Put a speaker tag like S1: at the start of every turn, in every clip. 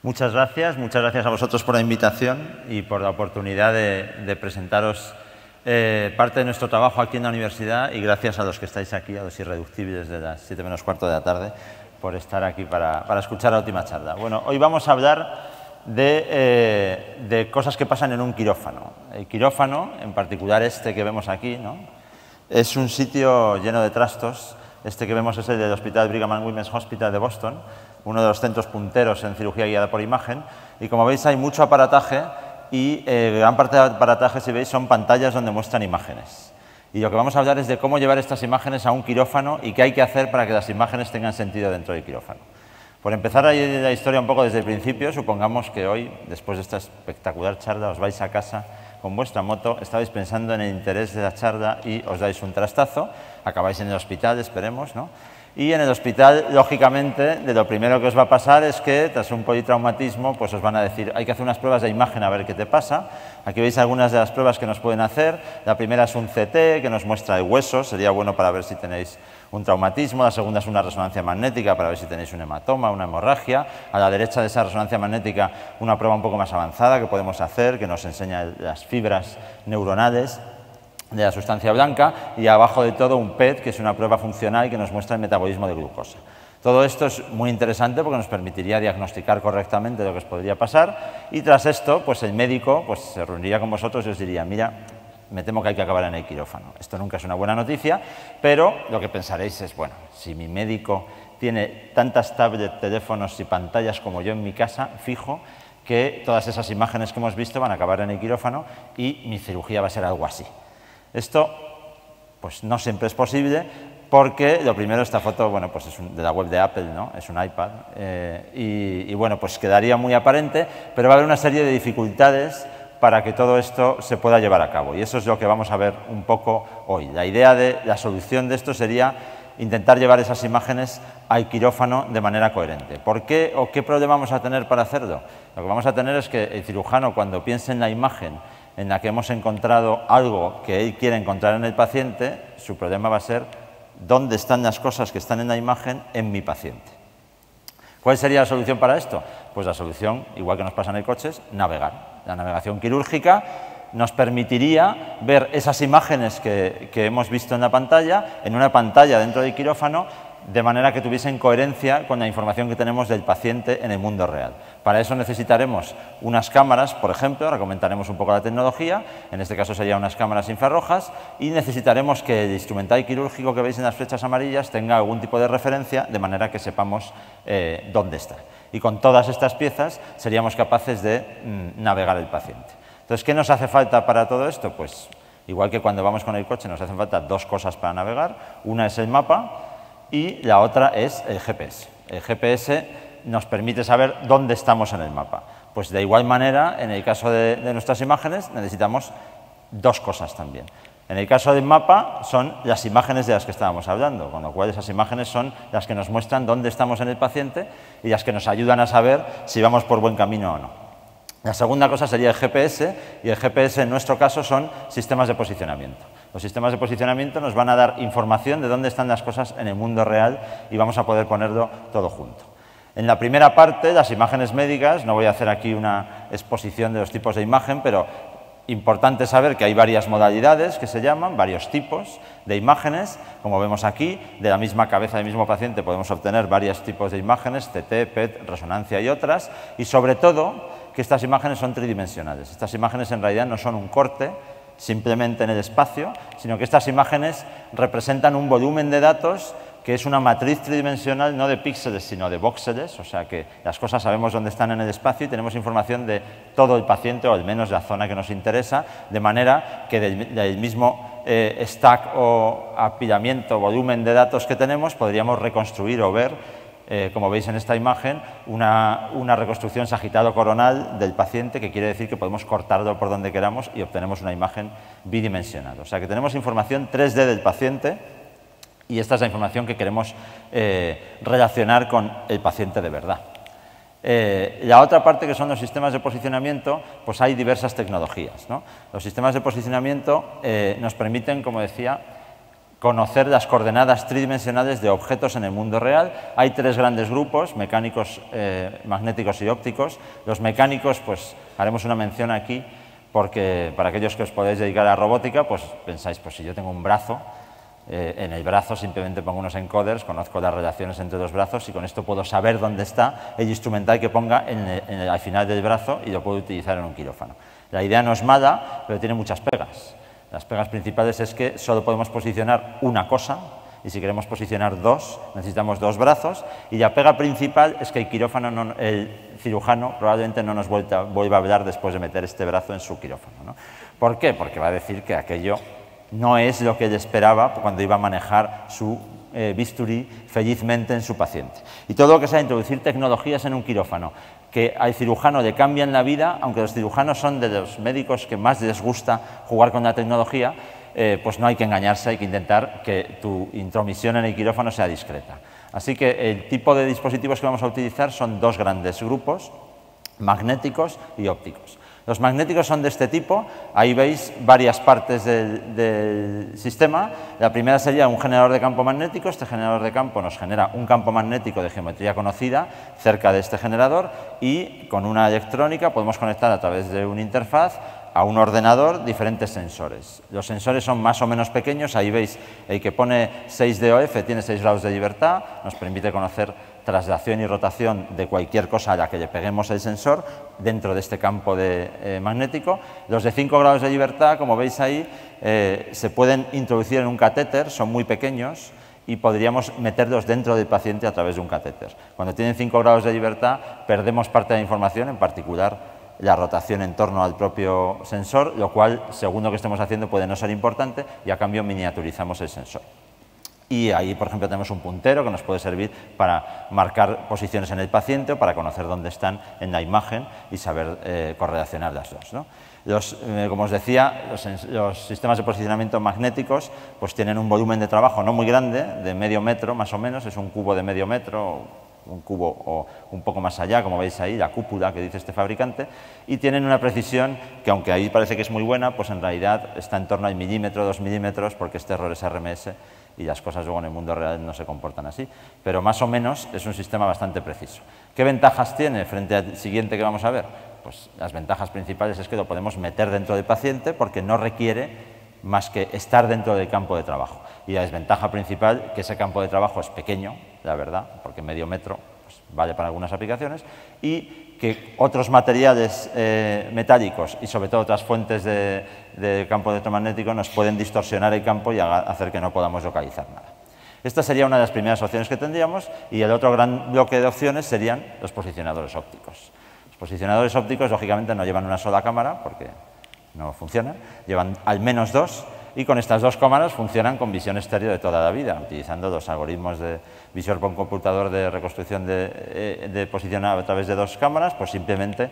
S1: Muchas gracias a vosotros por la invitación y por la oportunidad de presentaros parte de nuestro trabajo aquí en la universidad, y gracias a los que estáis aquí, a los irreductibles de las 7 menos cuarto de la tarde, por estar aquí para escuchar la última charla. Bueno, hoy vamos a hablar de cosas que pasan en un quirófano. El quirófano, en particular este que vemos aquí, ¿no?, es un sitio lleno de trastos. Este que vemos es el del Hospital Brigham and Women's Hospital de Boston, uno de los centros punteros en cirugía guiada por imagen. Y como veis hay mucho aparataje y gran parte del aparataje, si veis, son pantallas donde muestran imágenes. Y lo que vamos a hablar es de cómo llevar estas imágenes a un quirófano y qué hay que hacer para que las imágenes tengan sentido dentro del quirófano. Por empezar ahí la historia un poco desde el principio, supongamos que hoy, después de esta espectacular charla, os vais a casa con vuestra moto, estabais pensando en el interés de la charla y os dais un trastazo, acabáis en el hospital, esperemos, ¿no? Y en el hospital, lógicamente, de lo primero que os va a pasar es que, tras un politraumatismo, pues os van a decir, hay que hacer unas pruebas de imagen a ver qué te pasa. Aquí veis algunas de las pruebas que nos pueden hacer. La primera es un CT, que nos muestra el hueso, sería bueno para ver si tenéis un traumatismo. La segunda es una resonancia magnética para ver si tenéis un hematoma, una hemorragia. A la derecha de esa resonancia magnética, una prueba un poco más avanzada que podemos hacer, que nos enseña las fibras neuronales de la sustancia blanca, y abajo de todo un PET, que es una prueba funcional que nos muestra el metabolismo de glucosa. Todo esto es muy interesante porque nos permitiría diagnosticar correctamente lo que os podría pasar, y tras esto, pues el médico pues, se reuniría con vosotros y os diría, mira, me temo que hay que acabar en el quirófano. Esto nunca es una buena noticia, pero lo que pensaréis es, bueno, si mi médico tiene tantas tablets, teléfonos y pantallas como yo en mi casa, fijo que todas esas imágenes que hemos visto van a acabar en el quirófano y mi cirugía va a ser algo así. Esto pues no siempre es posible, porque lo primero, esta foto, bueno, pues es de la web de Apple, ¿no? Es un iPad, y bueno, pues quedaría muy aparente, pero va a haber una serie de dificultades para que todo esto se pueda llevar a cabo, y eso es lo que vamos a ver un poco hoy. La idea de la solución de esto sería intentar llevar esas imágenes al quirófano de manera coherente. ¿Por qué o qué problema vamos a tener para hacerlo? Lo que vamos a tener es que el cirujano, cuando piense en la imagen en la que hemos encontrado algo que él quiere encontrar en el paciente, su problema va a ser dónde están las cosas que están en la imagen en mi paciente. ¿Cuál sería la solución para esto? Pues la solución, igual que nos pasa en el coche, es navegar. La navegación quirúrgica nos permitiría ver esas imágenes que hemos visto en la pantalla, en una pantalla dentro del quirófano, de manera que tuviesen coherencia con la información que tenemos del paciente en el mundo real. Para eso necesitaremos unas cámaras, por ejemplo, ahora comentaremos un poco la tecnología, en este caso serían unas cámaras infrarrojas, y necesitaremos que el instrumental quirúrgico que veis en las flechas amarillas tenga algún tipo de referencia, de manera que sepamos dónde está. Y con todas estas piezas seríamos capaces de navegar el paciente. Entonces, ¿qué nos hace falta para todo esto? Pues igual que cuando vamos con el coche nos hacen falta dos cosas para navegar. Una es el mapa y la otra es el GPS. El GPS nos permite saber dónde estamos en el mapa. Pues de igual manera, en el caso de nuestras imágenes, necesitamos dos cosas también. En el caso del mapa son las imágenes de las que estábamos hablando, con lo cual esas imágenes son las que nos muestran dónde estamos en el paciente y las que nos ayudan a saber si vamos por buen camino o no. La segunda cosa sería el GPS, y el GPS en nuestro caso son sistemas de posicionamiento. Los sistemas de posicionamiento nos van a dar información de dónde están las cosas en el mundo real y vamos a poder ponerlo todo junto. En la primera parte, las imágenes médicas, no voy a hacer aquí una exposición de los tipos de imagen, pero importante saber que hay varias modalidades que se llaman, varios tipos de imágenes. Como vemos aquí, de la misma cabeza del mismo paciente podemos obtener varios tipos de imágenes, CT, PET, resonancia y otras, y sobre todo que estas imágenes son tridimensionales. Estas imágenes en realidad no son un corte simplemente en el espacio, sino que estas imágenes representan un volumen de datos que es una matriz tridimensional, no de píxeles, sino de voxeles, o sea que las cosas sabemos dónde están en el espacio y tenemos información de todo el paciente, o al menos de la zona que nos interesa, de manera que del mismo stack o apilamiento, volumen de datos que tenemos, podríamos reconstruir o ver, como veis en esta imagen, una reconstrucción sagitado-coronal del paciente, que quiere decir que podemos cortarlo por donde queramos y obtenemos una imagen bidimensional. O sea que tenemos información 3D del paciente, y esta es la información que queremos relacionar con el paciente de verdad. La otra parte, que son los sistemas de posicionamiento, pues hay diversas tecnologías, ¿no? Los sistemas de posicionamiento nos permiten, como decía, conocer las coordenadas tridimensionales de objetos en el mundo real. Hay tres grandes grupos, mecánicos, magnéticos y ópticos. Los mecánicos, pues haremos una mención aquí, porque para aquellos que os podéis dedicar a la robótica, pues pensáis, pues si yo tengo un brazo, en el brazo simplemente pongo unos encoders, conozco las relaciones entre los brazos y con esto puedo saber dónde está el instrumental que ponga al final del brazo y lo puedo utilizar en un quirófano. La idea no es mala, pero tiene muchas pegas. Las pegas principales es que solo podemos posicionar una cosa y si queremos posicionar dos, necesitamos dos brazos, y la pega principal es que el cirujano probablemente no nos vuelva a hablar después de meter este brazo en su quirófano, ¿no? ¿Por qué? Porque va a decir que aquello no es lo que él esperaba cuando iba a manejar su bisturí felizmente en su paciente. Y todo lo que sea introducir tecnologías en un quirófano que al cirujano le cambian la vida, aunque los cirujanos son de los médicos que más les gusta jugar con la tecnología, pues no hay que engañarse, hay que intentar que tu intromisión en el quirófano sea discreta. Así que el tipo de dispositivos que vamos a utilizar son dos grandes grupos, magnéticos y ópticos. Los magnéticos son de este tipo, ahí veis varias partes del sistema. La primera sería un generador de campo magnético. Este generador de campo nos genera un campo magnético de geometría conocida cerca de este generador y con una electrónica podemos conectar a través de una interfaz a un ordenador diferentes sensores. Los sensores son más o menos pequeños, ahí veis el que pone 6 DOF tiene 6 grados de libertad, nos permite conocer traslación y rotación de cualquier cosa a la que le peguemos el sensor dentro de este campo magnético. Los de 5 grados de libertad, como veis ahí, se pueden introducir en un catéter, son muy pequeños y podríamos meterlos dentro del paciente a través de un catéter. Cuando tienen 5 grados de libertad perdemos parte de la información, en particular la rotación en torno al propio sensor, lo cual, según lo que estemos haciendo, puede no ser importante y a cambio miniaturizamos el sensor. Y ahí, por ejemplo, tenemos un puntero que nos puede servir para marcar posiciones en el paciente o para conocer dónde están en la imagen y saber correlacionar las dos, ¿no? Como os decía, los sistemas de posicionamiento magnéticos pues tienen un volumen de trabajo no muy grande, de medio metro más o menos, es un cubo de medio metro, un cubo o un poco más allá, como veis ahí, la cúpula que dice este fabricante, y tienen una precisión que, aunque ahí parece que es muy buena, pues en realidad está en torno al milímetro, 2 milímetros, porque este error es RMS y las cosas luego en el mundo real no se comportan así, pero más o menos es un sistema bastante preciso. ¿Qué ventajas tiene frente al siguiente que vamos a ver? Pues las ventajas principales es que lo podemos meter dentro del paciente porque no requiere más que estar dentro del campo de trabajo. Y la desventaja principal, que ese campo de trabajo es pequeño, la verdad, porque medio metro pues, vale para algunas aplicaciones, y que otros materiales metálicos y sobre todo otras fuentes de campo electromagnético nos pueden distorsionar el campo y hacer que no podamos localizar nada. Esta sería una de las primeras opciones que tendríamos y el otro gran bloque de opciones serían los posicionadores ópticos. Los posicionadores ópticos, lógicamente, no llevan una sola cámara porque no funcionan, llevan al menos dos y con estas dos cámaras funcionan con visión estéreo de toda la vida, utilizando los algoritmos de visión por computador de reconstrucción de posición a través de dos cámaras, pues simplemente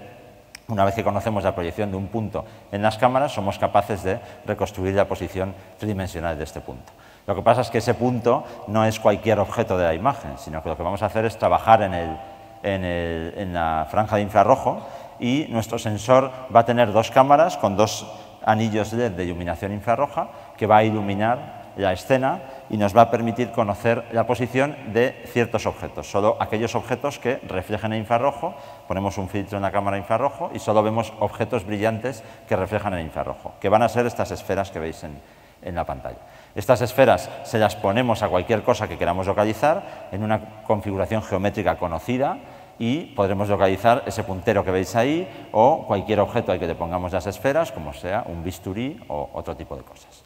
S1: una vez que conocemos la proyección de un punto en las cámaras somos capaces de reconstruir la posición tridimensional de este punto. Lo que pasa es que ese punto no es cualquier objeto de la imagen, sino que lo que vamos a hacer es trabajar en la franja de infrarrojo y nuestro sensor va a tener dos cámaras con dos anillos LED de iluminación infrarroja que va a iluminar la escena y nos va a permitir conocer la posición de ciertos objetos. Solo aquellos objetos que reflejan el infrarrojo, ponemos un filtro en la cámara infrarrojo y solo vemos objetos brillantes que reflejan el infrarrojo, que van a ser estas esferas que veis en la pantalla. Estas esferas se las ponemos a cualquier cosa que queramos localizar en una configuración geométrica conocida y podremos localizar ese puntero que veis ahí o cualquier objeto al que le pongamos las esferas, como sea un bisturí o otro tipo de cosas.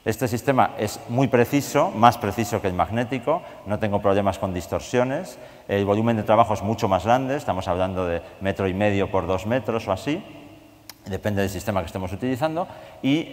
S1: Este sistema es muy preciso, más preciso que el magnético, no tengo problemas con distorsiones, el volumen de trabajo es mucho más grande, estamos hablando de 1,5 metros por 2 metros o así, depende del sistema que estemos utilizando y,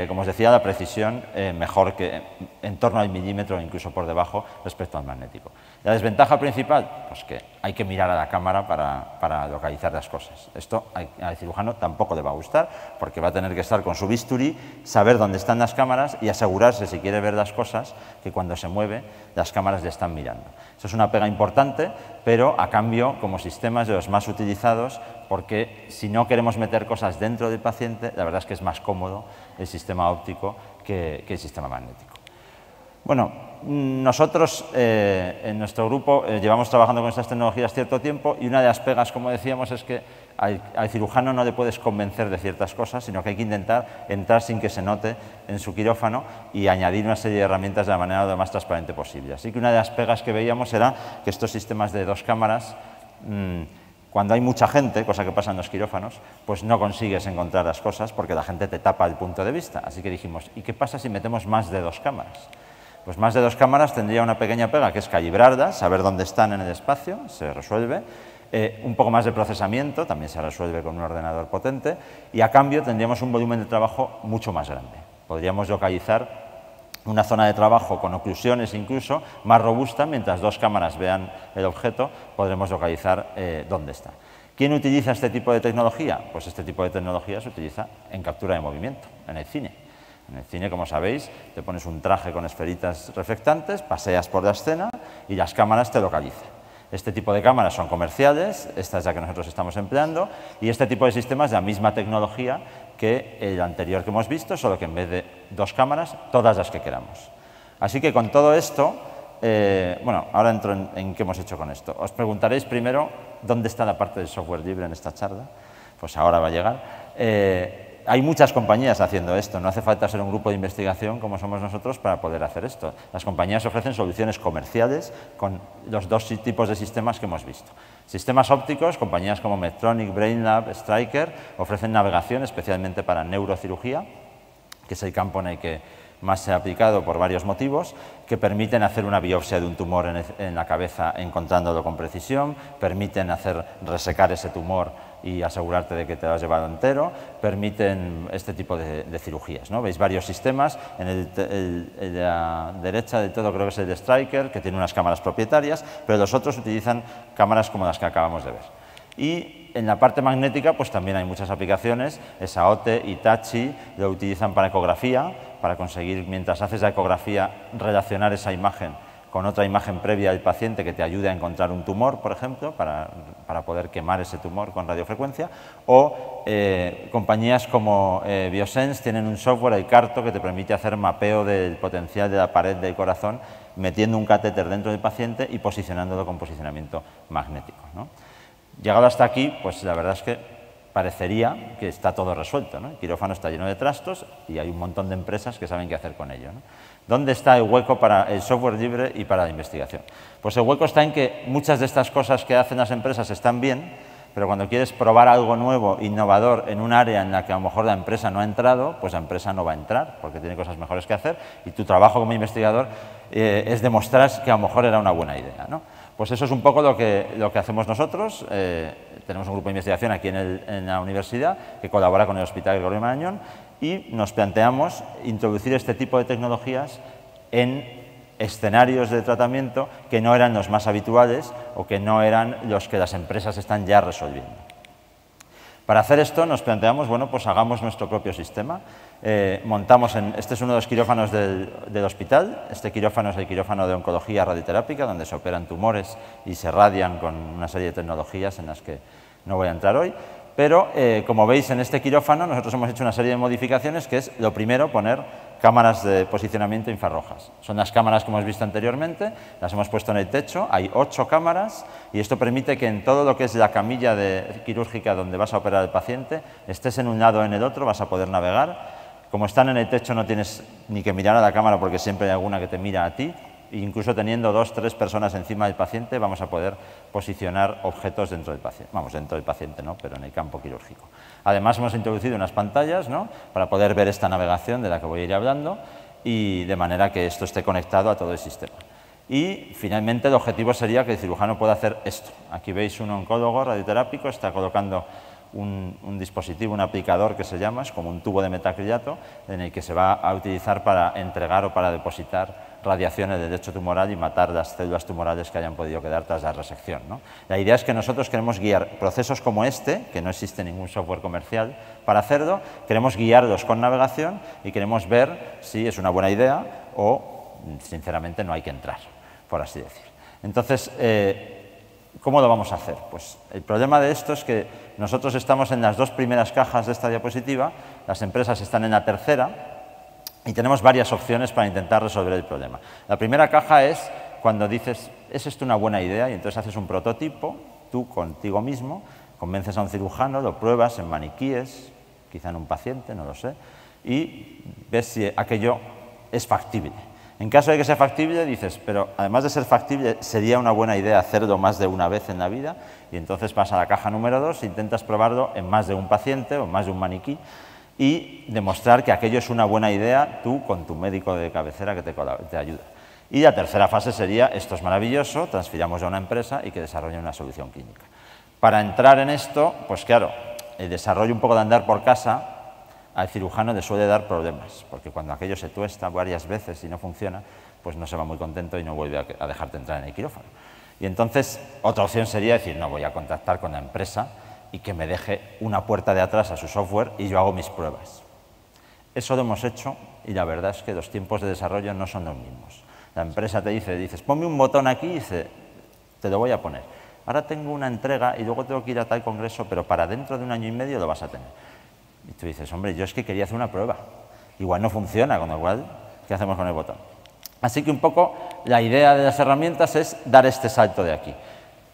S1: como os decía, la precisión mejor que en torno al milímetro o incluso por debajo respecto al magnético. La desventaja principal, pues que hay que mirar a la cámara para localizar las cosas. Esto al cirujano tampoco le va a gustar porque va a tener que estar con su bisturí, saber dónde están las cámaras y asegurarse, si quiere ver las cosas, que cuando se mueve las cámaras le están mirando. Eso es una pega importante, pero a cambio, como sistema es de los más utilizados porque si no queremos meter cosas dentro del paciente, la verdad es que es más cómodo el sistema óptico que el sistema magnético. Bueno, nosotros en nuestro grupo llevamos trabajando con estas tecnologías cierto tiempo y una de las pegas, como decíamos, es que al cirujano no le puedes convencer de ciertas cosas, sino que hay que intentar entrar sin que se note en su quirófano y añadir una serie de herramientas de la manera lo más transparente posible. Así que una de las pegas que veíamos era que estos sistemas de 2 cámaras, cuando hay mucha gente, cosa que pasa en los quirófanos, pues no consigues encontrar las cosas porque la gente te tapa el punto de vista. Así que dijimos, ¿y qué pasa si metemos más de 2 cámaras? Pues más de 2 cámaras tendría una pequeña pega que es calibrarlas, saber dónde están en el espacio, se resuelve. Un poco más de procesamiento, también se resuelve con un ordenador potente, y a cambio tendríamos un volumen de trabajo mucho más grande. Podríamos localizar una zona de trabajo con oclusiones incluso más robusta, mientras 2 cámaras vean el objeto, podremos localizar dónde está. ¿Quién utiliza este tipo de tecnología? Pues este tipo de tecnología se utiliza en captura de movimiento, en el cine. En el cine, como sabéis, te pones un traje con esferitas reflectantes, paseas por la escena y las cámaras te localizan. Este tipo de cámaras son comerciales, esta es la que nosotros estamos empleando, y este tipo de sistema es la misma tecnología que el anterior que hemos visto, solo que en vez de 2 cámaras, todas las que queramos. Así que con todo esto, bueno, ahora entro en qué hemos hecho con esto. Os preguntaréis primero dónde está la parte del software libre en esta charla, pues ahora va a llegar. Hay muchas compañías haciendo esto, no hace falta ser un grupo de investigación como somos nosotros para poder hacer esto. Las compañías ofrecen soluciones comerciales con los 2 tipos de sistemas que hemos visto. Sistemas ópticos, compañías como Medtronic, Brainlab, Stryker, ofrecen navegación especialmente para neurocirugía, que es el campo en el que más se ha aplicado por varios motivos, que permiten hacer una biopsia de un tumor en la cabeza encontrándolo con precisión, permiten resecar ese tumor y asegurarte de que te lo has llevado entero, permiten este tipo de cirugías, ¿no? Veis varios sistemas, en la derecha del todo creo que es el de Stryker, que tiene unas cámaras propietarias, pero los otros utilizan cámaras como las que acabamos de ver. Y en la parte magnética pues también hay muchas aplicaciones, Esaote, Hitachi lo utilizan para ecografía, para conseguir, mientras haces la ecografía, relacionar esa imagen con otra imagen previa del paciente que te ayude a encontrar un tumor, por ejemplo, para poder quemar ese tumor con radiofrecuencia, o compañías como Biosense tienen un software, el Carto, que te permite hacer mapeo del potencial de la pared del corazón metiendo un catéter dentro del paciente y posicionándolo con posicionamiento magnético, ¿no? Llegado hasta aquí, pues la verdad es que parecería que está todo resuelto, ¿no? El quirófano está lleno de trastos y hay un montón de empresas que saben qué hacer con ello, ¿no? ¿Dónde está el hueco para el software libre y para la investigación? Pues el hueco está en que muchas de estas cosas que hacen las empresas están bien, pero cuando quieres probar algo nuevo, innovador, en un área en la que a lo mejor la empresa no ha entrado, pues la empresa no va a entrar porque tiene cosas mejores que hacer y tu trabajo como investigador es demostrar que a lo mejor era una buena idea, ¿no? Pues eso es un poco lo que hacemos nosotros. Tenemos un grupo de investigación aquí en la universidad que colabora con el Hospital Gregorio Marañón y nos planteamos introducir este tipo de tecnologías en escenarios de tratamiento que no eran los más habituales o que no eran los que las empresas están ya resolviendo. Para hacer esto nos planteamos, bueno, pues hagamos nuestro propio sistema. Este es uno de los quirófanos del hospital. Este quirófano es el quirófano de oncología radioterápica, donde se operan tumores y se radian con una serie de tecnologías en las que no voy a entrar hoy. Pero, como veis, en este quirófano nosotros hemos hecho una serie de modificaciones, que es, lo primero, poner cámaras de posicionamiento infrarrojas. Son las cámaras que hemos visto anteriormente, las hemos puesto en el techo, hay 8 cámaras y esto permite que en todo lo que es la camilla quirúrgica donde vas a operar al paciente, estés en un lado o en el otro, vas a poder navegar. Como están en el techo no tienes ni que mirar a la cámara porque siempre hay alguna que te mira a ti. Incluso teniendo 2 o 3 personas encima del paciente vamos a poder posicionar objetos dentro del paciente. Vamos, dentro del paciente no, pero en el campo quirúrgico. Además hemos introducido unas pantallas, ¿no?, para poder ver esta navegación de la que voy a ir hablando y de manera que esto esté conectado a todo el sistema. Y finalmente el objetivo sería que el cirujano pueda hacer esto. Aquí veis un oncólogo radioterápico, está colocando un dispositivo, un aplicador que se llama, es como un tubo de metacrilato en el que se va a utilizar para entregar o para depositar radiaciones del lecho tumoral y matar las células tumorales que hayan podido quedar tras la resección, ¿no? La idea es que nosotros queremos guiar procesos como este, que no existe ningún software comercial para hacerlo, queremos guiarlos con navegación y queremos ver si es una buena idea o, sinceramente, no hay que entrar, por así decir. Entonces, ¿cómo lo vamos a hacer? Pues el problema de esto es que nosotros estamos en las 2 primeras cajas de esta diapositiva, las empresas están en la tercera, y tenemos varias opciones para intentar resolver el problema. La primera caja es cuando dices, ¿es esto una buena idea? Y entonces haces un prototipo, tú contigo mismo, convences a un cirujano, lo pruebas en maniquíes, quizá en un paciente, no lo sé, y ves si aquello es factible. En caso de que sea factible, dices, pero además de ser factible, sería una buena idea hacerlo más de una vez en la vida, y entonces vas a la caja número 2 e intentas probarlo en más de un paciente o en más de un maniquí y demostrar que aquello es una buena idea tú con tu médico de cabecera que te ayuda. Y la tercera fase sería, esto es maravilloso, transfiramos a una empresa y que desarrolle una solución clínica. Para entrar en esto, pues claro, el desarrollo un poco de andar por casa al cirujano le suele dar problemas, porque cuando aquello se tuesta varias veces y no funciona, pues no se va muy contento y no vuelve a dejarte entrar en el quirófano. Y entonces, otra opción sería decir, no, voy a contactar con la empresa y que me deje una puerta de atrás a su software y yo hago mis pruebas. Eso lo hemos hecho y la verdad es que los tiempos de desarrollo no son los mismos. La empresa te dices, ponme un botón aquí y dice, te lo voy a poner. Ahora tengo una entrega y luego tengo que ir a tal congreso, pero para dentro de 1 año y medio lo vas a tener. Y tú dices, hombre, yo es que quería hacer una prueba. Igual no funciona, con lo cual, ¿qué hacemos con el botón? Así que un poco la idea de las herramientas es dar este salto de aquí.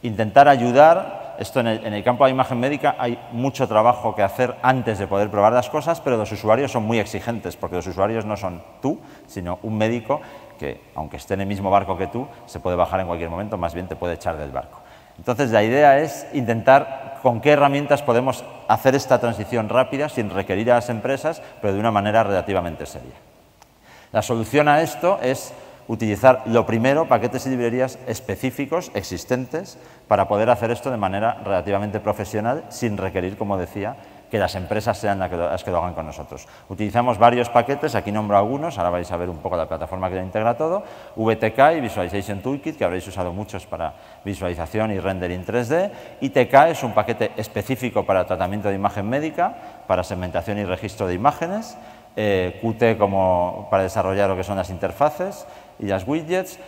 S1: Intentar ayudar, esto en el campo de la imagen médica hay mucho trabajo que hacer antes de poder probar las cosas, pero los usuarios son muy exigentes, porque los usuarios no son tú, sino un médico que, aunque esté en el mismo barco que tú, se puede bajar en cualquier momento, más bien te puede echar del barco. Entonces, la idea es intentar con qué herramientas podemos hacer esta transición rápida sin requerir a las empresas, pero de una manera relativamente seria. La solución a esto es utilizar, lo primero, paquetes y librerías específicos, existentes, para poder hacer esto de manera relativamente profesional, sin requerir, como decía, que las empresas sean las que lo hagan con nosotros. Utilizamos varios paquetes, aquí nombro algunos, ahora vais a ver un poco la plataforma que lo integra todo, VTK y Visualization Toolkit, que habréis usado muchos para visualización y rendering 3D, ITK es un paquete específico para tratamiento de imagen médica, para segmentación y registro de imágenes, Qt como para desarrollar lo que son las interfaces y las widgets,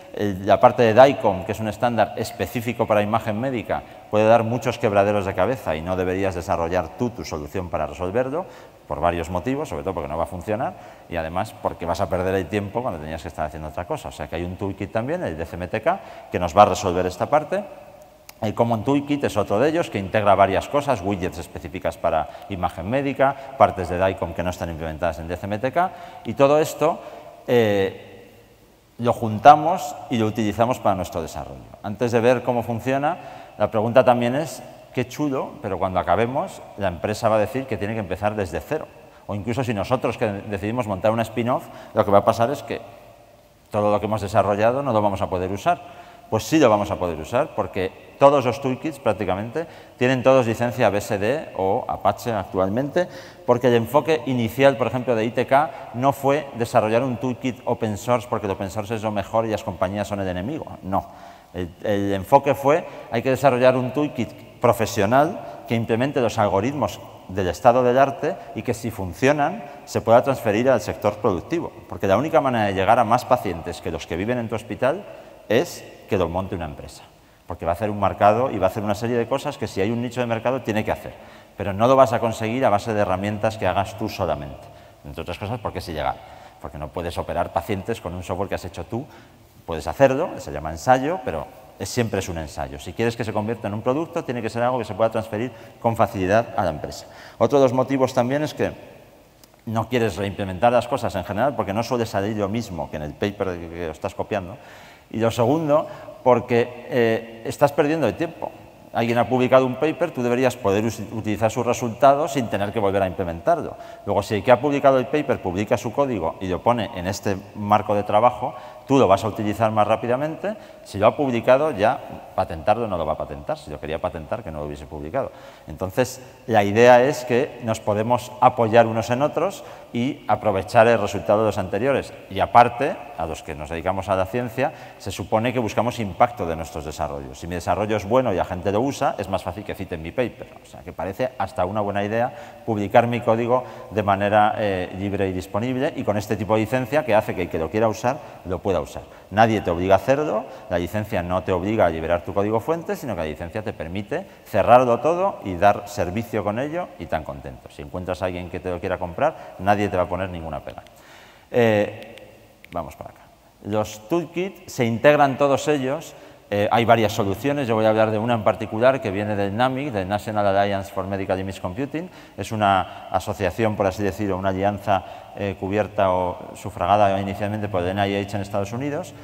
S1: la parte de DICOM, que es un estándar específico para imagen médica, puede dar muchos quebraderos de cabeza y no deberías desarrollar tú tu solución para resolverlo, por varios motivos, sobre todo porque no va a funcionar y además porque vas a perder el tiempo cuando tenías que estar haciendo otra cosa. O sea que hay un toolkit también, el DCMTK, que nos va a resolver esta parte. El Common Toolkit es otro de ellos que integra varias cosas, widgets específicas para imagen médica, partes de DICOM que no están implementadas en DCMTK y todo esto lo juntamos y lo utilizamos para nuestro desarrollo. Antes de ver cómo funciona, la pregunta también es, qué chulo, pero cuando acabemos la empresa va a decir que tiene que empezar desde cero. O incluso si nosotros que decidimos montar una spin-off, lo que va a pasar es que todo lo que hemos desarrollado no lo vamos a poder usar. Pues sí lo vamos a poder usar porque todos los toolkits prácticamente tienen todos licencia BSD o Apache actualmente, porque el enfoque inicial, por ejemplo, de ITK no fue desarrollar un toolkit open source porque el open source es lo mejor y las compañías son el enemigo. No. El enfoque fue, hay que desarrollar un toolkit profesional que implemente los algoritmos del estado del arte y que si funcionan se pueda transferir al sector productivo. Porque la única manera de llegar a más pacientes que los que viven en tu hospital es que lo monte una empresa, porque va a hacer un mercado y va a hacer una serie de cosas que si hay un nicho de mercado tiene que hacer, pero no lo vas a conseguir a base de herramientas que hagas tú solamente, entre otras cosas porque es ilegal, porque no puedes operar pacientes con un software que has hecho tú, puedes hacerlo, se llama ensayo, pero siempre es un ensayo. Si quieres que se convierta en un producto, tiene que ser algo que se pueda transferir con facilidad a la empresa. Otro de los motivos también es que no quieres reimplementar las cosas en general porque no suele salir lo mismo que en el paper que estás copiando. Y lo segundo, porque estás perdiendo el tiempo. Alguien ha publicado un paper, tú deberías poder utilizar sus resultados sin tener que volver a implementarlo. Luego, si el que ha publicado el paper publica su código y lo pone en este marco de trabajo, tú lo vas a utilizar más rápidamente. Si lo ha publicado, ya patentarlo no lo va a patentar. Si lo quería patentar, que no lo hubiese publicado. Entonces, la idea es que nos podemos apoyar unos en otros y aprovechar el resultado de los anteriores. Y aparte, a los que nos dedicamos a la ciencia, se supone que buscamos impacto de nuestros desarrollos. Si mi desarrollo es bueno y la gente lo usa, es más fácil que citen mi paper. O sea, que parece hasta una buena idea publicar mi código de manera libre y disponible y con este tipo de licencia que hace que el que lo quiera usar, lo pueda usar. Nadie te obliga a hacerlo, la licencia no te obliga a liberar tu código fuente, sino que la licencia te permite cerrarlo todo y dar servicio con ello y tan contento. Si encuentras a alguien que te lo quiera comprar, nadie te va a poner ninguna pega. Vamos para acá. Los toolkits se integran todos ellos. Hay varias soluciones, yo voy a hablar de una en particular que viene del NAMIC, del National Alliance for Medical Image Computing. Es una asociación, por así decirlo, una alianza cubierta o sufragada inicialmente por el NIH en Estados Unidos,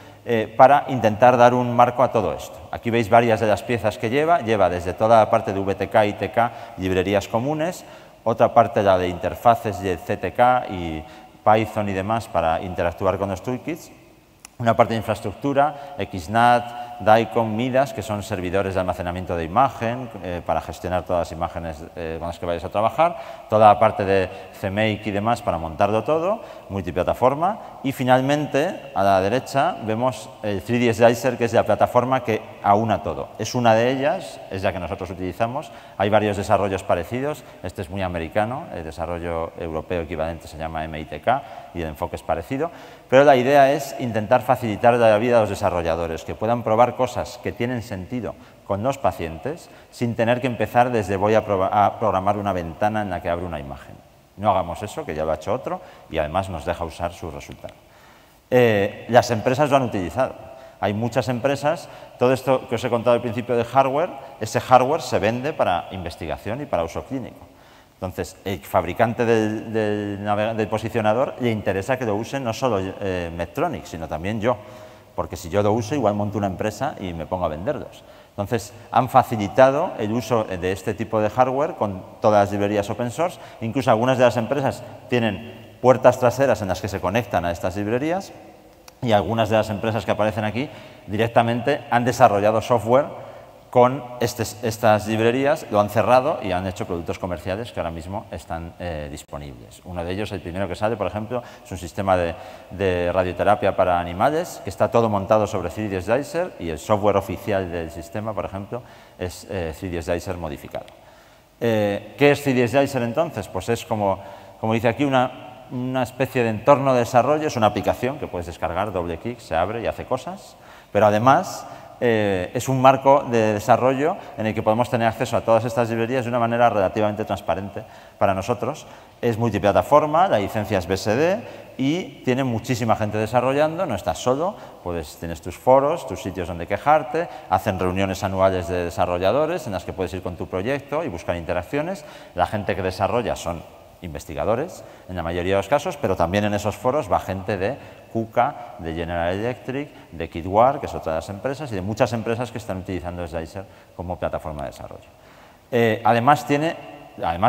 S1: para intentar dar un marco a todo esto. Aquí veis varias de las piezas que lleva desde toda la parte de VTK, ITK, librerías comunes, otra parte la de interfaces de CTK y Python y demás para interactuar con los toolkits, una parte de infraestructura, XNAT, DICOM, Midas, que son servidores de almacenamiento de imagen para gestionar todas las imágenes con las que vayáis a trabajar, toda la parte de CMake y demás para montarlo todo, multiplataforma, y finalmente a la derecha vemos el 3D Slicer, que es la plataforma que aúna todo. Es una de ellas, es la que nosotros utilizamos, hay varios desarrollos parecidos, este es muy americano, el desarrollo europeo equivalente se llama MITK y el enfoque es parecido, pero la idea es intentar facilitar la vida a los desarrolladores, que puedan probar cosas que tienen sentido con los pacientes sin tener que empezar desde voy a programar una ventana en la que abre una imagen. No hagamos eso, que ya lo ha hecho otro, y además nos deja usar sus resultados. Las empresas lo han utilizado. Hay muchas empresas, todo esto que os he contado al principio de hardware, ese hardware se vende para investigación y para uso clínico. Entonces, el fabricante del posicionador le interesa que lo use no solo Medtronic, sino también yo, porque si yo lo uso, igual monto una empresa y me pongo a venderlos. Entonces, han facilitado el uso de este tipo de hardware con todas las librerías open source. Incluso algunas de las empresas tienen puertas traseras en las que se conectan a estas librerías y algunas de las empresas que aparecen aquí directamente han desarrollado software con estas librerías, lo han cerrado y han hecho productos comerciales que ahora mismo están disponibles. Uno de ellos, el primero que sale, por ejemplo, es un sistema de radioterapia para animales que está todo montado sobre 3D Slicer y el software oficial del sistema, por ejemplo, es 3D Slicer modificado. ¿Qué es 3D Slicer entonces? Pues es como dice aquí, una especie de entorno de desarrollo, es una aplicación que puedes descargar, doble clic, se abre y hace cosas, pero además es un marco de desarrollo en el que podemos tener acceso a todas estas librerías de una manera relativamente transparente para nosotros. Es multiplataforma, la licencia es BSD y tiene muchísima gente desarrollando, no estás solo, tienes tus foros, tus sitios donde quejarte, hacen reuniones anuales de desarrolladores en las que puedes ir con tu proyecto y buscar interacciones. La gente que desarrolla son investigadores en la mayoría de los casos, pero también en esos foros va gente de KUKA, de General Electric, de Kitware, que es otra de las empresas, y de muchas empresas que están utilizando Slicer como plataforma de desarrollo. Además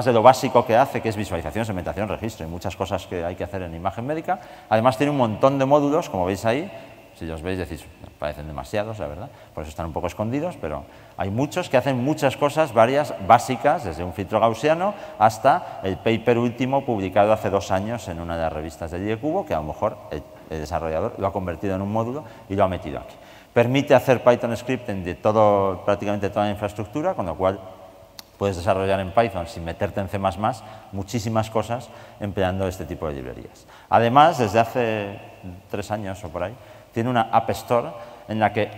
S1: de lo básico que hace, que es visualización, segmentación, registro y muchas cosas que hay que hacer en imagen médica, además tiene un montón de módulos, como veis ahí. Si los veis decís, parecen demasiados, la verdad, por eso están un poco escondidos, pero hay muchos que hacen muchas cosas, varias básicas, desde un filtro gaussiano hasta el paper último publicado hace 2 años en una de las revistas de IECubo, que a lo mejor el desarrollador lo ha convertido en un módulo y lo ha metido aquí. Permite hacer Python scripting de prácticamente toda la infraestructura, con lo cual puedes desarrollar en Python sin meterte en C++ muchísimas cosas empleando este tipo de librerías. Además, desde hace 3 años o por ahí, tiene una App Store en la que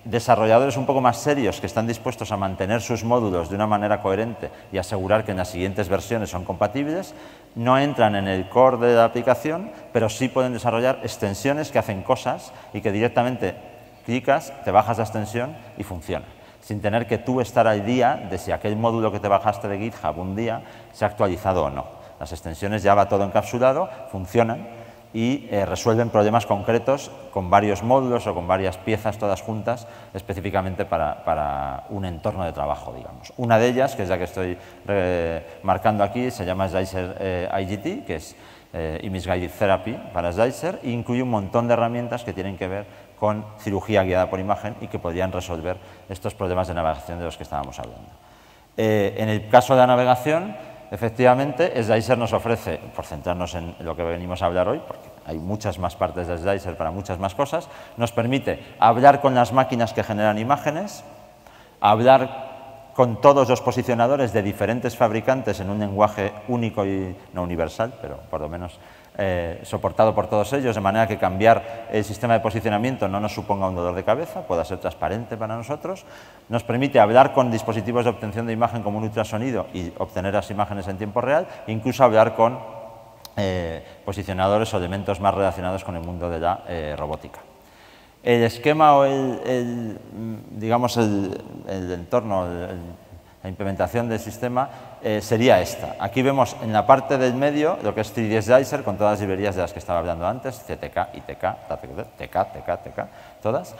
S1: desarrolladores un poco más serios que están dispuestos a mantener sus módulos de una manera coherente y asegurar que en las siguientes versiones son compatibles, no entran en el core de la aplicación, pero sí pueden desarrollar extensiones que hacen cosas y que directamente clicas, te bajas la extensión y funciona, sin tener que tú estar al día de si aquel módulo que te bajaste de GitHub un día se ha actualizado o no. Las extensiones ya va todo encapsulado, funcionan y resuelven problemas concretos con varios módulos o con varias piezas todas juntas específicamente para un entorno de trabajo, digamos. Una de ellas, que es la que estoy marcando aquí, se llama Slicer IGT, que es Image Guided Therapy para Slicer, e incluye un montón de herramientas que tienen que ver con cirugía guiada por imagen y que podrían resolver estos problemas de navegación de los que estábamos hablando. En el caso de la navegación, efectivamente, Slicer nos ofrece, por centrarnos en lo que venimos a hablar hoy, porque hay muchas más partes de Slicer para muchas más cosas, nos permite hablar con las máquinas que generan imágenes, hablar con todos los posicionadores de diferentes fabricantes en un lenguaje único y no universal, pero por lo menos soportado por todos ellos, de manera que cambiar el sistema de posicionamiento no nos suponga un dolor de cabeza, pueda ser transparente para nosotros. Nos permite hablar con dispositivos de obtención de imagen como un ultrasonido y obtener las imágenes en tiempo real, incluso hablar con posicionadores o elementos más relacionados con el mundo de la robótica. El esquema o digamos el entorno, la implementación del sistema sería esta. Aquí vemos en la parte del medio lo que es 3D Slicer con todas las librerías de las que estaba hablando antes, CTK, ITK, TK, todas.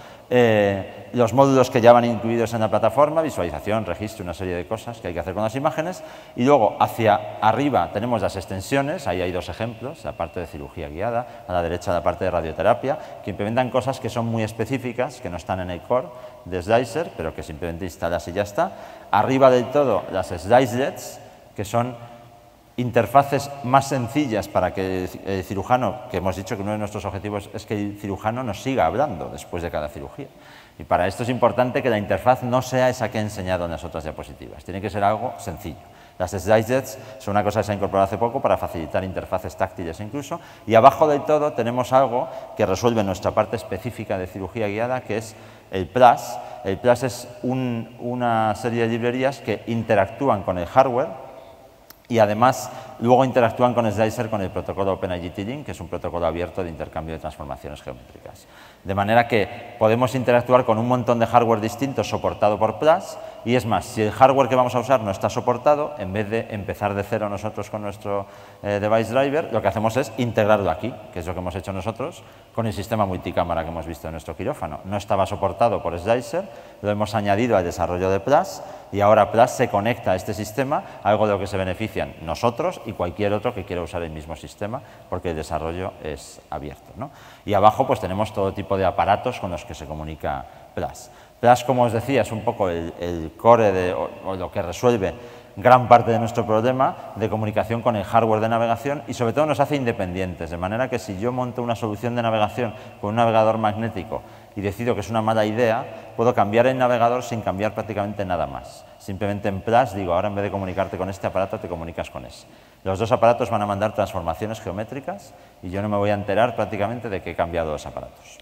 S1: Los módulos que ya van incluidos en la plataforma, visualización, registro, una serie de cosas que hay que hacer con las imágenes. Y luego hacia arriba tenemos las extensiones, ahí hay dos ejemplos, la parte de cirugía guiada, a la derecha la parte de radioterapia, que implementan cosas que son muy específicas, que no están en el core de Slicer, pero que simplemente instalas y ya está. Arriba del todo las Slicelets, que son interfaces más sencillas para que el cirujano, que hemos dicho que uno de nuestros objetivos es que el cirujano nos siga hablando después de cada cirugía. Y para esto es importante que la interfaz no sea esa que he enseñado en las otras diapositivas, tiene que ser algo sencillo. Las Slicelets son una cosa que se ha incorporado hace poco para facilitar interfaces táctiles incluso. Y abajo del todo tenemos algo que resuelve nuestra parte específica de cirugía guiada, que es el PLAS. El PLAS es una serie de librerías que interactúan con el hardware y además luego interactúan con Slicer con el protocolo OpenIGT-Link, que es un protocolo abierto de intercambio de transformaciones geométricas. De manera que podemos interactuar con un montón de hardware distintos soportado por PLAS, y es más, si el hardware que vamos a usar no está soportado, en vez de empezar de cero nosotros con nuestro device driver, lo que hacemos es integrarlo aquí, que es lo que hemos hecho nosotros con el sistema multicámara que hemos visto en nuestro quirófano. No estaba soportado por Slicer, lo hemos añadido al desarrollo de PLAS, y ahora PLAS se conecta a este sistema, algo de lo que se benefician nosotros y cualquier otro que quiera usar el mismo sistema, porque el desarrollo es abierto, ¿no? Y abajo pues tenemos todo tipo de aparatos con los que se comunica PLAS. PLAS, como os decía, es un poco el core o lo que resuelve gran parte de nuestro problema de comunicación con el hardware de navegación, y sobre todo nos hace independientes, de manera que si yo monto una solución de navegación con un navegador magnético y decido que es una mala idea, puedo cambiar el navegador sin cambiar prácticamente nada más. Simplemente en PLAS digo, ahora en vez de comunicarte con este aparato, te comunicas con ese. Los dos aparatos van a mandar transformaciones geométricas y yo no me voy a enterar prácticamente de que he cambiado los aparatos.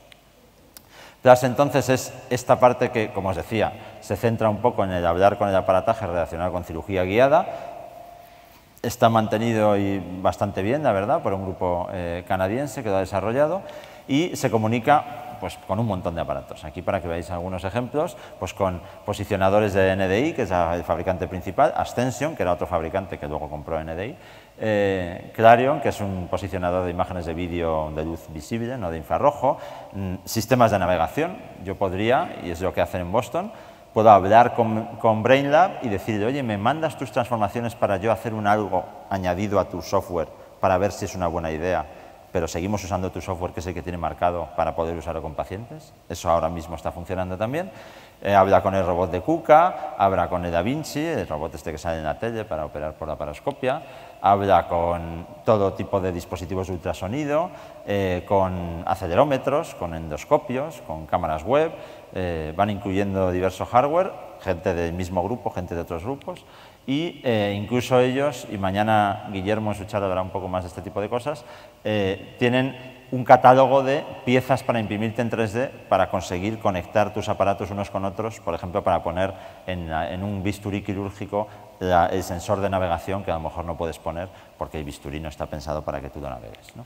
S1: PLAS entonces es esta parte que, como os decía, se centra un poco en el hablar con el aparataje relacionado con cirugía guiada. Está mantenido y bastante bien, la verdad, por un grupo canadiense que lo ha desarrollado, y se comunica pues con un montón de aparatos. Aquí, para que veáis algunos ejemplos, pues con posicionadores de NDI, que es el fabricante principal, Ascension, que era otro fabricante que luego compró NDI, Clarion, que es un posicionador de imágenes de vídeo de luz visible, no de infrarrojo, sistemas de navegación. Yo podría, y es lo que hacen en Boston, puedo hablar con Brainlab y decirle, oye, ¿me mandas tus transformaciones para yo hacer algo añadido a tu software para ver si es una buena idea? Pero seguimos usando tu software, que es el que tiene marcado, para poder usarlo con pacientes. Eso ahora mismo está funcionando también. Habla con el robot de KUKA, habla con el DaVinci, el robot este que sale en la tele para operar por laparoscopia, habla con todo tipo de dispositivos de ultrasonido, con acelerómetros, con endoscopios, con cámaras web, van incluyendo diverso hardware, gente del mismo grupo, gente de otros grupos, y incluso ellos, y mañana Guillermo en su charla hablará un poco más de este tipo de cosas, tienen un catálogo de piezas para imprimirte en 3D para conseguir conectar tus aparatos unos con otros, por ejemplo, para poner en un bisturí quirúrgico el sensor de navegación, que a lo mejor no puedes poner porque el bisturí no está pensado para que tú lo navegues, ¿no?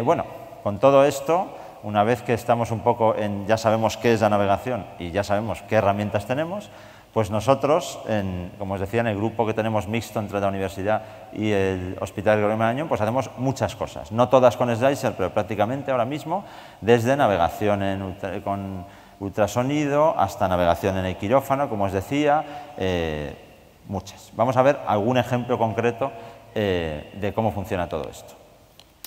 S1: Bueno, con todo esto, una vez que estamos un poco ya sabemos qué es la navegación y ya sabemos qué herramientas tenemos, pues nosotros, como os decía, en el grupo que tenemos mixto entre la universidad y el Hospital Gregorio Marañón, pues hacemos muchas cosas. No todas con Slicer, pero prácticamente ahora mismo, desde navegación con ultrasonido hasta navegación en el quirófano, como os decía, muchas. Vamos a ver algún ejemplo concreto de cómo funciona todo esto.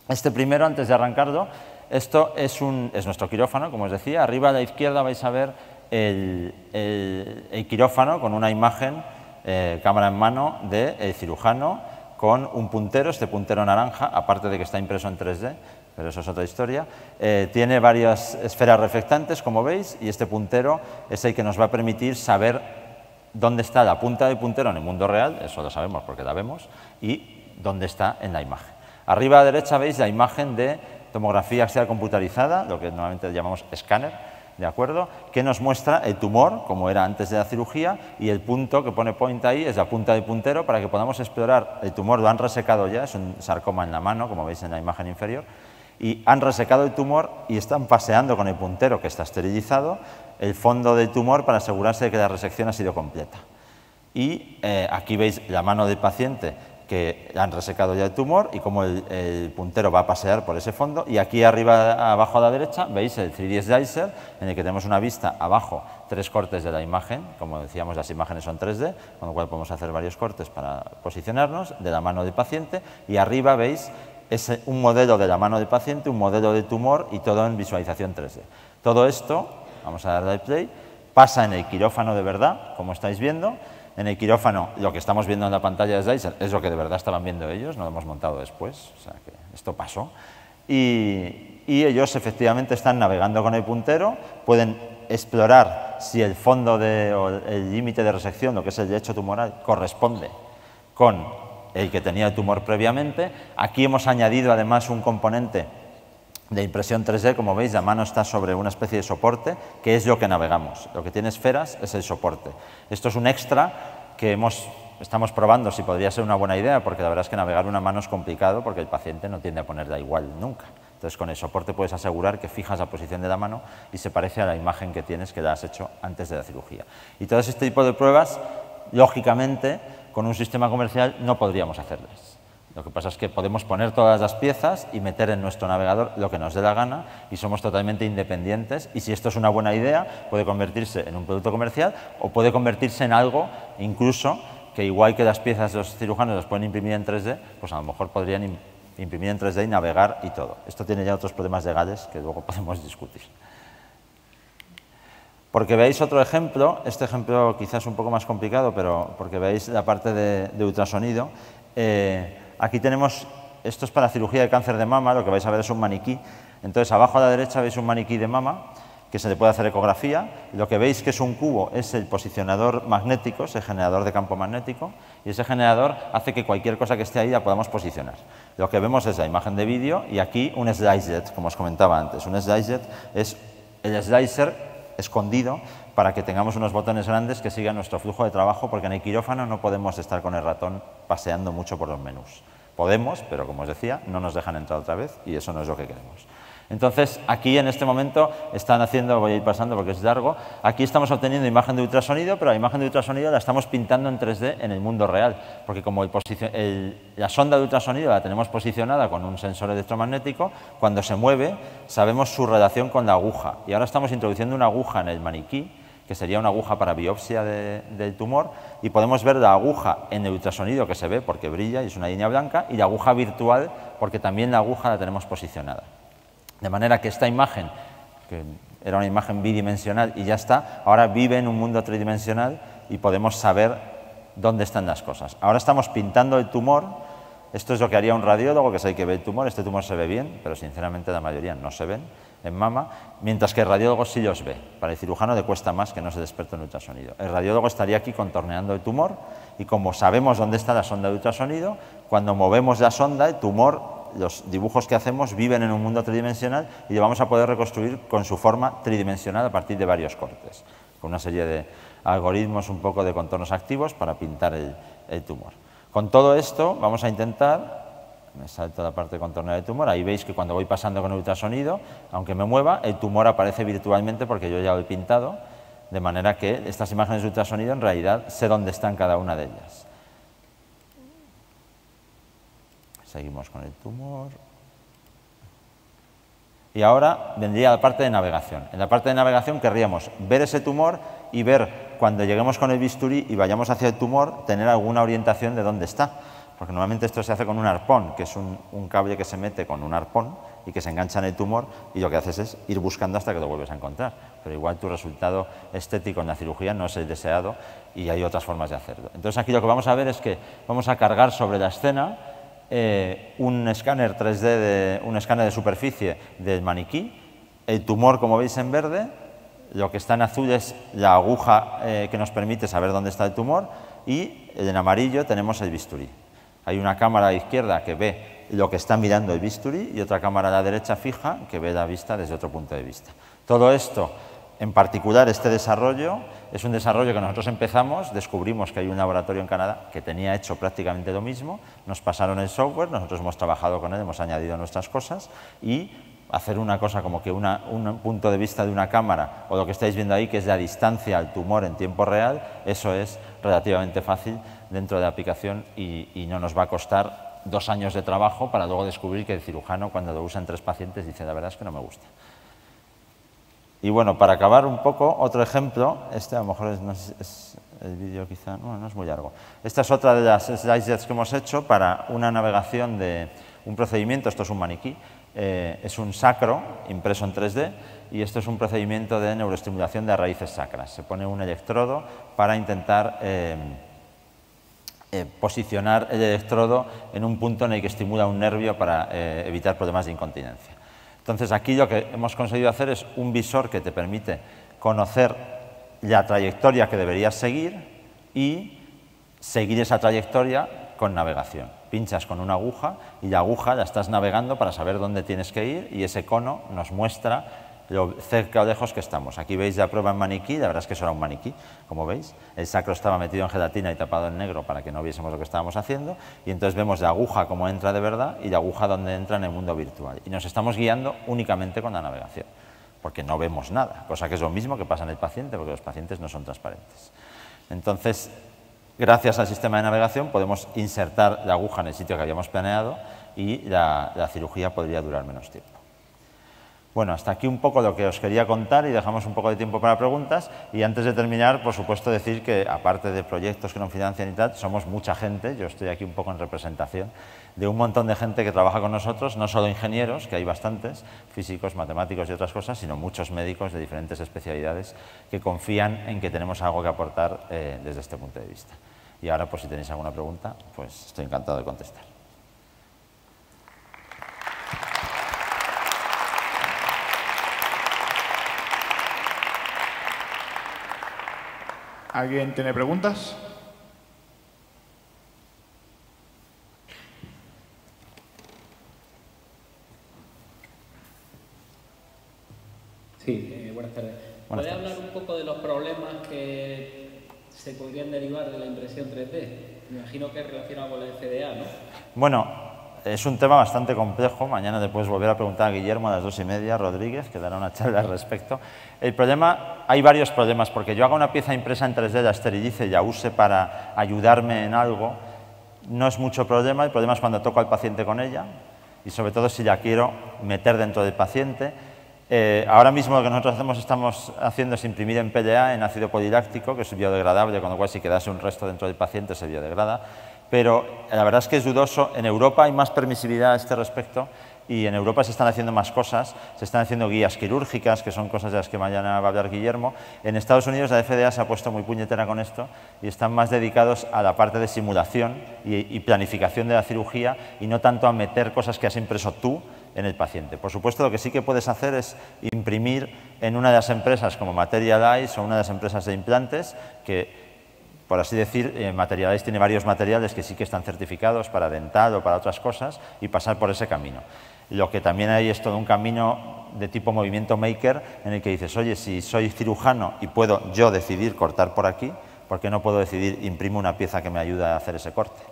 S1: Este primero, antes de arrancarlo, esto es nuestro quirófano, como os decía. Arriba a la izquierda vais a ver el quirófano con una imagen, cámara en mano, del cirujano con un puntero, este puntero naranja, aparte de que está impreso en 3D, pero eso es otra historia. Tiene varias esferas reflectantes, como veis, y este puntero es el que nos va a permitir saber dónde está la punta del puntero en el mundo real, eso lo sabemos porque la vemos, y dónde está en la imagen. Arriba a la derecha veis la imagen de tomografía axial computarizada, lo que normalmente llamamos escáner, ¿de acuerdo? Que nos muestra el tumor, como era antes de la cirugía, y el punto que pone point ahí es la punta del puntero para que podamos explorar. El tumor lo han resecado ya, es un sarcoma en la mano, como veis en la imagen inferior, y han resecado el tumor y están paseando con el puntero, que está esterilizado, el fondo del tumor para asegurarse de que la resección ha sido completa. Y aquí veis la mano del paciente, que han resecado ya el tumor y cómo el puntero va a pasear por ese fondo. Y aquí arriba, abajo a la derecha, veis el 3D Slicer, en el que tenemos una vista abajo, 3 cortes de la imagen. Como decíamos, las imágenes son 3D, con lo cual podemos hacer varios cortes para posicionarnos de la mano del paciente. Y arriba veis un modelo de la mano del paciente, un modelo de tumor y todo en visualización 3D. Todo esto, vamos a darle al play, pasa en el quirófano de verdad, como estáis viendo. En el quirófano, lo que estamos viendo en la pantalla de Slicer es lo que de verdad estaban viendo ellos, no lo hemos montado después, o sea que esto pasó. Y ellos efectivamente están navegando con el puntero, pueden explorar si el fondo o el límite de resección, lo que es el lecho tumoral, corresponde con el que tenía el tumor previamente. Aquí hemos añadido además un componente de impresión 3D, como veis, la mano está sobre una especie de soporte, que es lo que navegamos. Lo que tiene esferas es el soporte. Esto es un extra que estamos probando si podría ser una buena idea, porque la verdad es que navegar una mano es complicado, porque el paciente no tiende a ponerla igual nunca. Entonces, con el soporte puedes asegurar que fijas la posición de la mano y se parece a la imagen que tienes, que la has hecho antes de la cirugía. Y todo este tipo de pruebas, lógicamente, con un sistema comercial no podríamos hacerlas. Lo que pasa es que podemos poner todas las piezas y meter en nuestro navegador lo que nos dé la gana y somos totalmente independientes, y si esto es una buena idea puede convertirse en un producto comercial o puede convertirse en algo incluso que, igual que las piezas los cirujanos las pueden imprimir en 3D, pues a lo mejor podrían imprimir en 3D y navegar y todo. Esto tiene ya otros problemas legales que luego podemos discutir. Porque veáis otro ejemplo, este ejemplo quizás un poco más complicado, pero porque veáis la parte de ultrasonido. Aquí tenemos, esto es para cirugía de cáncer de mama, lo que vais a ver es un maniquí. Entonces, abajo a la derecha veis un maniquí de mama, que se le puede hacer ecografía. Lo que veis que es un cubo es el posicionador magnético, es el generador de campo magnético, y ese generador hace que cualquier cosa que esté ahí la podamos posicionar. Lo que vemos es la imagen de vídeo y aquí un slicer, como os comentaba antes. Un slicer es el slicer escondido para que tengamos unos botones grandes que sigan nuestro flujo de trabajo, porque en el quirófano no podemos estar con el ratón paseando mucho por los menús. Podemos, pero como os decía, no nos dejan entrar otra vez y eso no es lo que queremos. Entonces, aquí en este momento están haciendo, voy a ir pasando porque es largo, aquí estamos obteniendo imagen de ultrasonido, pero la imagen de ultrasonido la estamos pintando en 3D en el mundo real, porque como la sonda de ultrasonido la tenemos posicionada con un sensor electromagnético, cuando se mueve sabemos su relación con la aguja, y ahora estamos introduciendo una aguja en el maniquí, que sería una aguja para biopsia del tumor, y podemos ver la aguja en el ultrasonido, que se ve porque brilla y es una línea blanca, y la aguja virtual porque también la aguja la tenemos posicionada. De manera que esta imagen, que era una imagen bidimensional y ya está, ahora vive en un mundo tridimensional y podemos saber dónde están las cosas. Ahora estamos pintando el tumor. Esto es lo que haría un radiólogo, que es el que ve el tumor. Este tumor se ve bien, pero sinceramente la mayoría no se ven en mama, mientras que el radiólogo sí los ve. Para el cirujano le cuesta más, que no es el experto en ultrasonido. El radiólogo estaría aquí contorneando el tumor y, como sabemos dónde está la sonda de ultrasonido, cuando movemos la sonda, el tumor, los dibujos que hacemos viven en un mundo tridimensional y lo vamos a poder reconstruir con su forma tridimensional a partir de varios cortes, con una serie de algoritmos, un poco de contornos activos para pintar el tumor. Con todo esto vamos a intentar, me salto la parte de contorno del tumor, ahí veis que cuando voy pasando con el ultrasonido, aunque me mueva, el tumor aparece virtualmente porque yo ya lo he pintado, de manera que estas imágenes de ultrasonido en realidad sé dónde están cada una de ellas. Seguimos con el tumor. Y ahora vendría la parte de navegación. En la parte de navegación querríamos ver ese tumor y ver, cuando lleguemos con el bisturí y vayamos hacia el tumor, tener alguna orientación de dónde está. Porque normalmente esto se hace con un arpón, que es un cable que se mete con un arpón y que se engancha en el tumor, y lo que haces es ir buscando hasta que lo vuelves a encontrar. Pero igual tu resultado estético en la cirugía no es el deseado y hay otras formas de hacerlo. Entonces aquí lo que vamos a ver es que vamos a cargar sobre la escena un escáner 3D, un escáner de superficie del maniquí, el tumor, como veis, en verde, lo que está en azul es la aguja que nos permite saber dónde está el tumor, y en amarillo tenemos el bisturí. Hay una cámara a la izquierda que ve lo que está mirando el bisturí y otra cámara a la derecha fija que ve la vista desde otro punto de vista. Todo esto En particular, este desarrollo es un desarrollo que nosotros empezamos, descubrimos que hay un laboratorio en Canadá que tenía hecho prácticamente lo mismo, nos pasaron el software, nosotros hemos trabajado con él, hemos añadido nuestras cosas y hacer una cosa como que un punto de vista de una cámara o lo que estáis viendo ahí, que es la distancia al tumor en tiempo real, eso es relativamente fácil dentro de la aplicación y no nos va a costar 2 años de trabajo para luego descubrir que el cirujano, cuando lo usa en 3 pacientes, dice, la verdad es que no me gusta. Y bueno, para acabar un poco, otro ejemplo, este a lo mejor es el vídeo quizá, no es muy largo. Esta es otra de las slides que hemos hecho para una navegación de un procedimiento, esto es un maniquí, es un sacro impreso en 3D y esto es un procedimiento de neuroestimulación de raíces sacras. Se pone un electrodo para intentar posicionar el electrodo en un punto en el que estimula un nervio para evitar problemas de incontinencia. Entonces, aquí lo que hemos conseguido hacer es un visor que te permite conocer la trayectoria que deberías seguir y seguir esa trayectoria con navegación. Pinchas con una aguja y la aguja la estás navegando para saber dónde tienes que ir y ese cono nos muestra lo cerca o lejos que estamos. Aquí veis la prueba en maniquí, la verdad es que eso era un maniquí, como veis. El sacro estaba metido en gelatina y tapado en negro para que no viésemos lo que estábamos haciendo y entonces vemos la aguja cómo entra de verdad y la aguja donde entra en el mundo virtual. Y nos estamos guiando únicamente con la navegación, porque no vemos nada, cosa que es lo mismo que pasa en el paciente, porque los pacientes no son transparentes. Entonces, gracias al sistema de navegación podemos insertar la aguja en el sitio que habíamos planeado y la cirugía podría durar menos tiempo. Bueno, hasta aquí un poco lo que os quería contar y dejamos un poco de tiempo para preguntas. Y antes de terminar, por supuesto, decir que aparte de proyectos que nos financian y tal, somos mucha gente, yo estoy aquí un poco en representación de un montón de gente que trabaja con nosotros, no solo ingenieros, que hay bastantes, físicos, matemáticos y otras cosas, sino muchos médicos de diferentes especialidades que confían en que tenemos algo que aportar desde este punto de vista. Y ahora, pues si tenéis alguna pregunta, pues estoy encantado de contestar.
S2: ¿Alguien tiene preguntas?
S3: Sí, buenas tardes. ¿Puede hablar un poco de los problemas que se podrían derivar de la impresión 3D? Me imagino que es relacionado con la FDA, ¿no?
S1: Bueno, es un tema bastante complejo. Mañana le puedes volver a preguntar a Guillermo a las 2:30, Rodríguez, que dará una charla al respecto. El problema, hay varios problemas, porque yo haga una pieza impresa en 3D, la esterilice y la use para ayudarme en algo, no es mucho problema. El problema es cuando toco al paciente con ella y sobre todo si la quiero meter dentro del paciente. Ahora mismo lo que nosotros estamos haciendo es imprimir en PLA, en ácido poliláctico, que es biodegradable, con lo cual si quedase un resto dentro del paciente se biodegrada. Pero la verdad es que es dudoso. En Europa hay más permisividad a este respecto y en Europa se están haciendo más cosas, se están haciendo guías quirúrgicas, que son cosas de las que mañana va a hablar Guillermo. En Estados Unidos la FDA se ha puesto muy puñetera con esto y están más dedicados a la parte de simulación y planificación de la cirugía y no tanto a meter cosas que has impreso tú en el paciente. Por supuesto, lo que sí que puedes hacer es imprimir en una de las empresas como Materialize o una de las empresas de implantes que, por así decir, Materialize tiene varios materiales que sí que están certificados para dental o para otras cosas y pasar por ese camino. Lo que también hay es todo un camino de tipo movimiento maker en el que dices, oye, si soy cirujano y puedo yo decidir cortar por aquí, ¿por qué no puedo decidir imprimo una pieza que me ayude a hacer ese corte?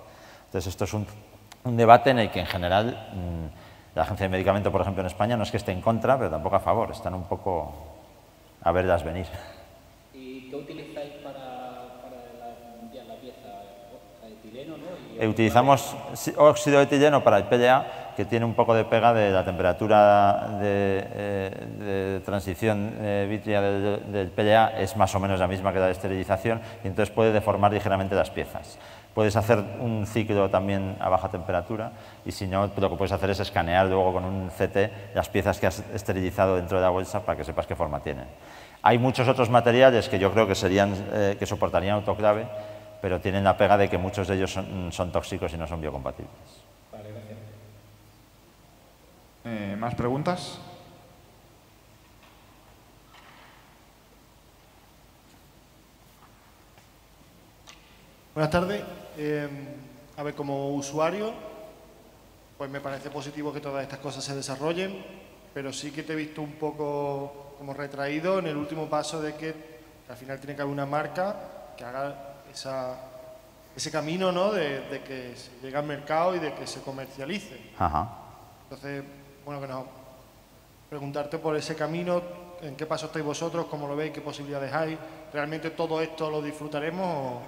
S1: Entonces, esto es un debate en el que en general la Agencia de Medicamento, por ejemplo, en España no es que esté en contra, pero tampoco a favor, están un poco a verlas venir.
S3: ¿Y qué utilizáis para limpiar la pieza? ¿Etileno, no?
S1: Utilizamos óxido de etileno para el PLA, que tiene un poco de pega de la temperatura de transición vítrea del PLA, es más o menos la misma que la de esterilización y entonces puede deformar ligeramente las piezas. Puedes hacer un ciclo también a baja temperatura y si no, lo que puedes hacer es escanear luego con un CT las piezas que has esterilizado dentro de la bolsa para que sepas qué forma tienen. Hay muchos otros materiales que yo creo que que soportarían autoclave, pero tienen la pega de que muchos de ellos son tóxicos y no son biocompatibles.
S3: Vale, gracias.
S2: ¿Más preguntas?
S4: Buenas tardes. A ver, como usuario, pues me parece positivo que todas estas cosas se desarrollen, pero sí que te he visto un poco como retraído en el último paso de que al final tiene que haber una marca que haga ese camino, ¿no? de que se llegue al mercado y de que se comercialice.
S1: Ajá.
S4: Entonces, bueno, preguntarte por ese camino, en qué paso estáis vosotros, cómo lo veis, qué posibilidades hay. ¿Realmente todo esto lo disfrutaremos o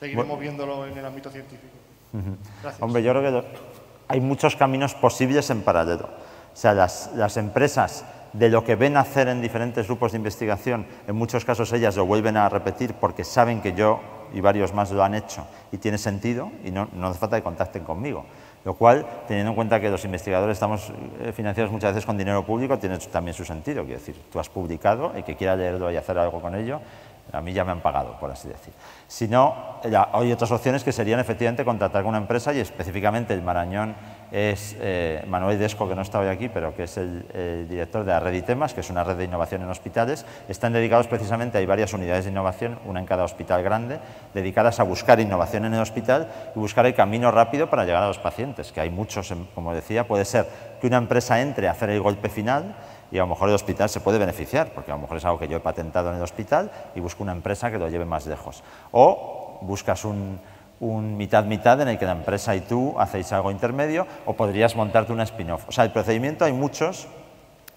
S4: seguiremos viéndolo en el ámbito científico? Gracias.
S1: Hombre, yo creo que hay muchos caminos posibles en paralelo. O sea, las empresas, de lo que ven hacer en diferentes grupos de investigación, en muchos casos ellas lo vuelven a repetir porque saben que yo y varios más lo han hecho y tiene sentido y no hace falta que contacten conmigo. Lo cual, teniendo en cuenta que los investigadores estamos financiados muchas veces con dinero público, tiene también su sentido. Quiero decir, tú has publicado, el que quiera leerlo y hacer algo con ello, a mí ya me han pagado, por así decir. Si no, hay otras opciones que serían efectivamente contratar con una empresa y específicamente el marañón es Manuel Desco, que no está hoy aquí, pero que es el director de la red ITEMAS, que es una red de innovación en hospitales. Están dedicados precisamente, hay varias unidades de innovación, una en cada hospital grande, dedicadas a buscar innovación en el hospital y buscar el camino rápido para llegar a los pacientes, que hay muchos, como decía, puede ser que una empresa entre a hacer el golpe final y a lo mejor el hospital se puede beneficiar, porque a lo mejor es algo que yo he patentado en el hospital y busco una empresa que lo lleve más lejos. O buscas un mitad-mitad en el que la empresa y tú hacéis algo intermedio, o podrías montarte una spin-off. O sea, el procedimiento hay muchos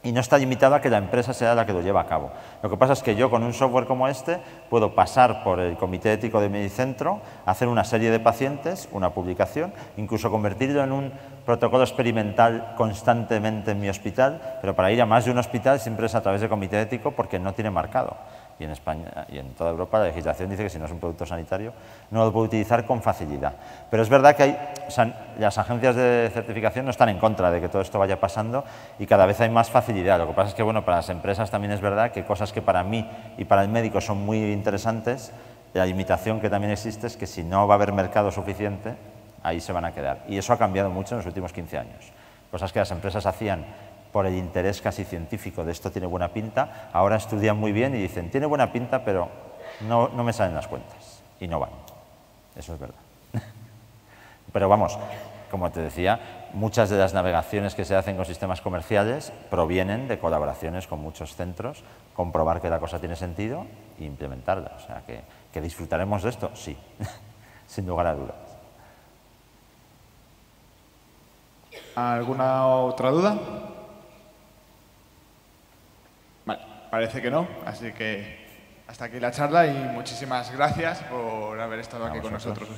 S1: y no está limitado a que la empresa sea la que lo lleva a cabo. Lo que pasa es que yo con un software como este puedo pasar por el Comité Ético de mi centro, hacer una serie de pacientes, una publicación, incluso convertirlo en un protocolo experimental constantemente en mi hospital, pero para ir a más de un hospital siempre es a través del Comité Ético porque no tiene marcado. Y en España y en toda Europa la legislación dice que si no es un producto sanitario no lo puede utilizar con facilidad. Pero es verdad que las agencias de certificación no están en contra de que todo esto vaya pasando y cada vez hay más facilidad. Lo que pasa es que bueno, para las empresas también es verdad que cosas que para mí y para el médico son muy interesantes, la limitación que también existe es que si no va a haber mercado suficiente, ahí se van a quedar. Y eso ha cambiado mucho en los últimos 15 años. Cosas que las empresas hacían por el interés casi científico de esto tiene buena pinta, ahora estudian muy bien y dicen, tiene buena pinta, pero no me salen las cuentas, y no van. Eso es verdad. Pero vamos, como te decía, muchas de las navegaciones que se hacen con sistemas comerciales provienen de colaboraciones con muchos centros, comprobar que la cosa tiene sentido e implementarla. O sea, que disfrutaremos de esto, sí, sin lugar a dudas.
S2: ¿Alguna otra duda? Vale, parece que no, así que hasta aquí la charla y muchísimas gracias por haber estado aquí con nosotros hoy.